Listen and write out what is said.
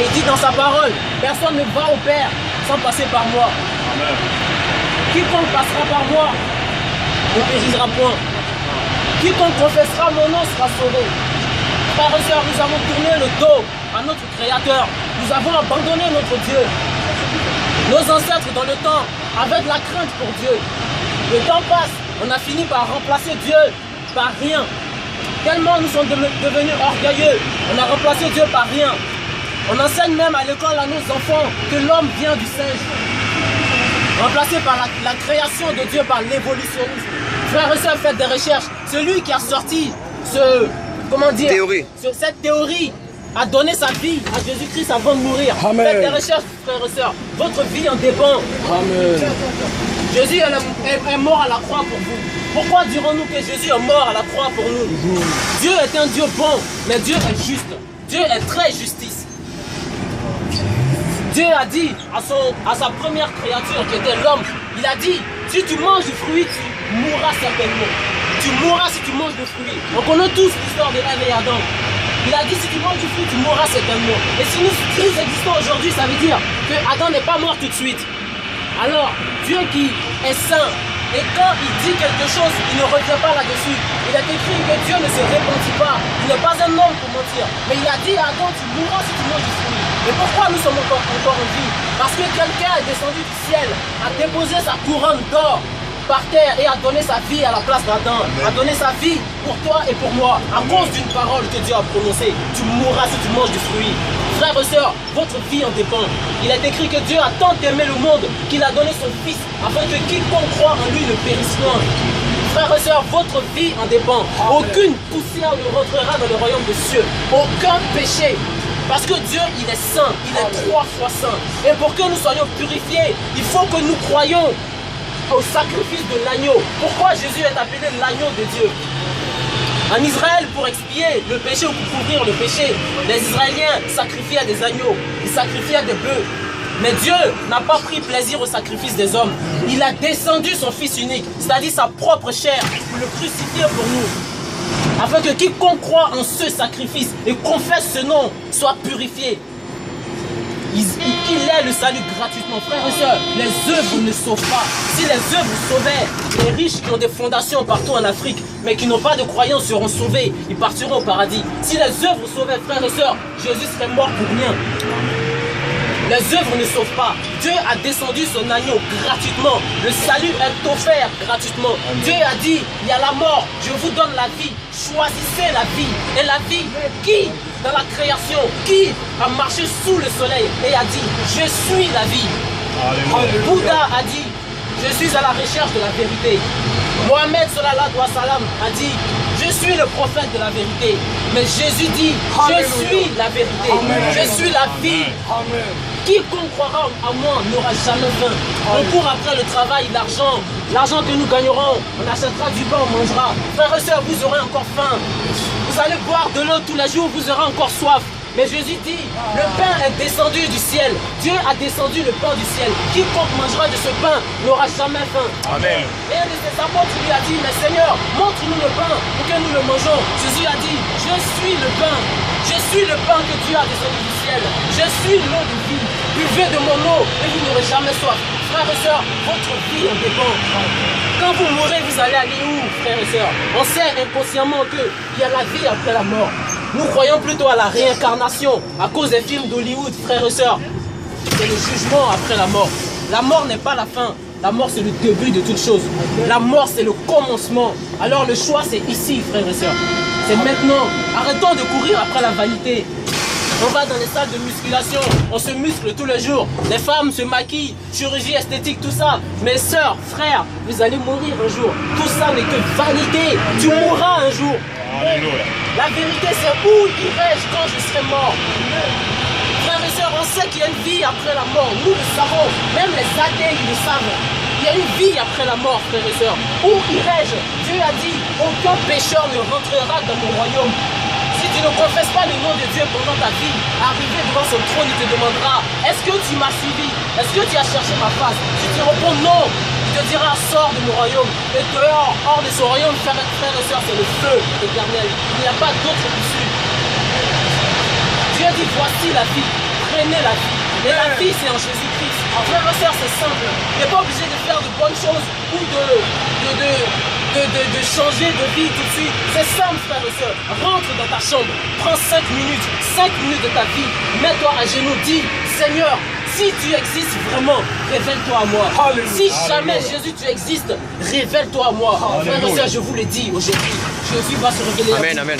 Et il dit dans sa parole, personne ne va au Père sans passer par moi. Amen. Quiconque passera par moi ne périra point. Quiconque confessera mon nom sera sauvé. Frères et sœurs, nous avons tourné le dos à notre Créateur. Nous avons abandonné notre Dieu. Nos ancêtres dans le temps avaient de la crainte pour Dieu. Le temps passe, on a fini par remplacer Dieu par rien. Tellement nous sommes devenus orgueilleux, on a remplacé Dieu par rien. On enseigne même à l'école à nos enfants que l'homme vient du singe. Remplacé par la création de Dieu, par l'évolutionnisme. Frères et sœurs, faites des recherches. Celui qui a sorti cette théorie a donné sa vie à Jésus-Christ avant de mourir. Amen. Faites des recherches, frères et sœurs. Votre vie en dépend. Amen. Jésus est mort à la croix pour vous. Pourquoi dirons-nous que Jésus est mort à la croix pour nous? Dieu est un Dieu bon, mais Dieu est juste. Dieu est très justice. Dieu a dit à sa première créature qui était l'homme, il a dit, si tu manges du fruit, tu mourras certainement. Tu mourras si tu manges du fruit. On connaît tous l'histoire de Ève et Adam. Il a dit, si tu manges du fruit, tu mourras certainement. Et si nous existons aujourd'hui, ça veut dire que Adam n'est pas mort tout de suite. Alors, Dieu qui est saint, et quand il dit quelque chose, il ne revient pas là-dessus. Il a écrit que Dieu ne se répandit pas. Il n'est pas un homme pour mentir. Mais il a dit à Adam, tu mourras si tu manges du fruit. Et pourquoi nous sommes encore en vie? Parce que quelqu'un est descendu du ciel, a déposé sa couronne d'or par terre et a donné sa vie à la place d'Adam. A donné sa vie pour toi et pour moi. À cause d'une parole que Dieu a prononcée. Tu mourras si tu manges du fruit. Frères et sœurs, votre vie en dépend. Il est écrit que Dieu a tant aimé le monde qu'il a donné son Fils afin que quiconque croit en lui ne périsse point. Frères et sœurs, votre vie en dépend. Aucune poussière ne rentrera dans le royaume des cieux. Aucun péché. Parce que Dieu, il est saint. Il est 3 fois saint. Et pour que nous soyons purifiés, il faut que nous croyions au sacrifice de l'agneau. Pourquoi Jésus est appelé l'agneau de Dieu? En Israël, pour expier le péché ou pour couvrir le péché, les Israéliens sacrifiaient des agneaux, ils sacrifiaient des bœufs. Mais Dieu n'a pas pris plaisir au sacrifice des hommes. Il a descendu son Fils unique, c'est-à-dire sa propre chair, pour le crucifier pour nous. Afin que quiconque croit en ce sacrifice et confesse ce nom soit purifié. Qu'il ait le salut gratuitement. Frères et sœurs, les œuvres ne sauvent pas. Si les œuvres sauvaient, les riches qui ont des fondations partout en Afrique, mais qui n'ont pas de croyance seront sauvés, ils partiront au paradis. Si les œuvres sauvaient, frères et sœurs, Jésus serait mort pour rien. Les œuvres ne sauvent pas. Dieu a descendu son agneau gratuitement. Le salut est offert gratuitement. Dieu a dit, il y a la mort, je vous donne la vie. Choisissez la vie. Et la vie, qui dans la création, qui a marché sous le soleil et a dit, je suis la vie. Alléluia. Bouddha a dit, je suis à la recherche de la vérité. Mohamed sallallahu alayhi wa sallam a dit, je suis le prophète de la vérité. Mais Jésus dit, je suis la vérité. Amen. Je suis la vie. Amen. Quiconque croira à moi n'aura jamais faim. On court après le travail, l'argent. L'argent que nous gagnerons, on achètera du pain, on mangera. Frères et sœurs, vous aurez encore faim. Vous allez boire de l'eau tous les jours, vous aurez encore soif. Mais Jésus dit, le pain est descendu du ciel. Dieu a descendu le pain du ciel. Quiconque mangera de ce pain n'aura jamais faim. Amen. Et un de ses apôtres lui a dit, mais Seigneur, montre-nous le pain pour que nous le mangeons. Jésus a dit, je suis le pain. Je suis le pain que Dieu a descendu du ciel. Je suis l'eau de vie. Buvez de mon eau et vous n'aurez jamais soif. Frères et sœurs, votre vie en dépend. Quand vous mourrez, vous allez aller où, frères et sœurs? On sait inconsciemment qu'il y a la vie après la mort. Nous croyons plutôt à la réincarnation à cause des films d'Hollywood, frères et sœurs. C'est le jugement après la mort. La mort n'est pas la fin. La mort, c'est le début de toute chose. La mort, c'est le commencement. Alors le choix, c'est ici, frères et sœurs. C'est maintenant. Arrêtons de courir après la vanité. On va dans les salles de musculation, on se muscle tous les jours. Les femmes se maquillent, chirurgie esthétique, tout ça. Mes sœurs, frères, vous allez mourir un jour. Tout ça n'est que vanité. Tu mourras un jour. Alléluia. La vérité, c'est où irai-je quand je serai mort? Frères et sœurs, on sait qu'il y a une vie après la mort. Nous le savons. Même les athées, ils le savent. Il y a une vie après la mort, frères et sœurs. Où irai-je? Dieu a dit, aucun pécheur ne rentrera dans mon royaume. Si tu ne confesses pas le nom de Dieu pendant ta vie, arrivé devant son trône, il te demandera, est-ce que tu m'as suivi? Est-ce que tu as cherché ma face? Si tu réponds non, il te dira, sors de mon royaume. Et dehors, hors de son royaume, frères et sœurs, c'est le feu éternel. Il n'y a pas d'autre issue. Dieu dit, voici la vie. né la vie. Et la vie, c'est en Jésus-Christ. Frères et sœurs, c'est simple. Tu n'es pas obligé de faire de bonnes choses ou de changer de vie tout de suite. C'est simple, frères et sœurs. Rentre dans ta chambre, prends 5 minutes de ta vie, mets-toi à genoux, dis, Seigneur, si tu existes vraiment, révèle-toi à moi. Alléluia. Si jamais Jésus tu existes, révèle-toi à moi. Frères et sœurs, je vous le dis aujourd'hui, Jésus va se révéler. Amen, amen.